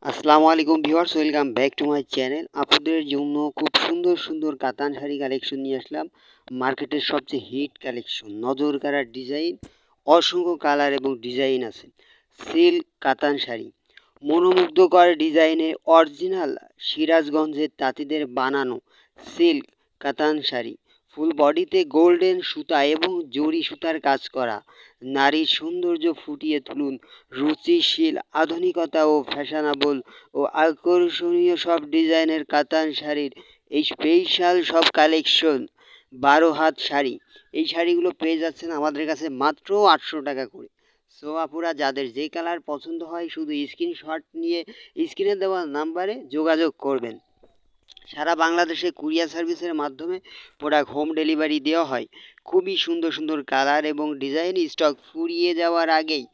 আসসালামু আলাইকুম viewers, welcome back to my channel. আপনাদের জন্য খুব সুন্দর সুন্দর কাতান শাড়ি কালেকশন নিয়ে আসলাম। মার্কেটের সবচেয়ে হিট কালেকশন, নজর কাড়া ডিজাইন, অসংখ্য কালার এবং ডিজাইন আছে। সিল্ক কাতান শাড়ি, মনোমুগ্ধকর ডিজাইনে অরিজিনাল সিরাজগঞ্জের তাঁতিদের বানানো সিল্ক কাতান শাড়ি। ফুল বডিতে গোল্ডেন সুতা এবং জরি সুতার কাজ করা। নারীর সৌন্দর্য ফুটিয়ে তুলুন রুচিশীল আধুনিকতা ও ফ্যাশনেবল ও আকর্ষণীয় সব ডিজাইনের কাতান শাড়ির এই স্পেশাল সব কালেকশন। 12 হাত শাড়ি, এই শাড়িগুলো পেয়ে যাচ্ছেন আমাদের কাছে মাত্র 800 টাকা করে। সো আপুরা, যাদের যে কালার পছন্দ হয় শুধু স্ক্রিনশট নিয়ে স্ক্রিনে দেওয়া নাম্বারে যোগাযোগ করবেন। সারা বাংলাদেশে কুরিয়ার সার্ভিসের মাধ্যমে প্রোডাক্ট হোম ডেলিভারি দেওয়া হয়। খুবই সুন্দর সুন্দর কালার এবং ডিজাইন, স্টক ফুরিয়ে যাওয়ার আগেই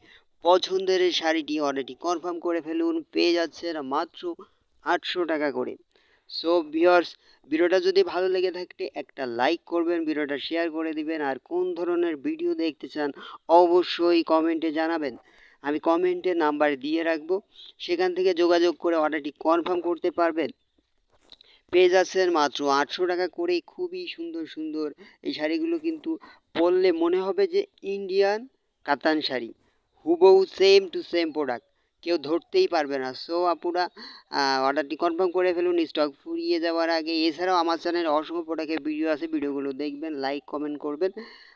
পছন্দের শাড়িটি অর্ডারটি কনফার্ম করে ফেলুন, পেয়ে যাচ্ছেন মাত্র 800 টাকা করে। সো ভিউয়ার্স, ভিডিওটা যদি ভালো লেগে থাকে একটা লাইক করবেন, ভিডিওটা শেয়ার করে দিবেন, আর কোন ধরনের ভিডিও দেখতে চান অবশ্যই কমেন্টে জানাবেন। আমি কমেন্টে নাম্বার দিয়ে রাখবো, সেখান থেকে যোগাযোগ করে অর্ডারটি কনফার্ম করতে পারবেন। পেয়ে যাচ্ছেন মাত্র 800 টাকা করে। খুবই সুন্দর সুন্দর এই শাড়িগুলো কিন্তু পরলে মনে হবে যে ইন্ডিয়ান কাতান শাড়ি, হুবহু সেম টু সেম প্রোডাক্ট, কেউ ধরতেই পারবে না। সো আপুরা, অর্ডারটি কনফার্ম করে ফেলুন স্টক ফুরিয়ে যাওয়ার আগে। এছাড়াও আমার চ্যানেলে অসংখ্য প্রোডাক্টের ভিডিও আছে, ভিডিওগুলো দেখবেন, লাইক কমেন্ট করবেন।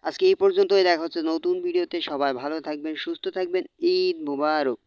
আজকে এই পর্যন্তই, দেখা হচ্ছে নতুন ভিডিওতে। সবাই ভালো থাকবেন, সুস্থ থাকবেন। ঈদ মুবারক।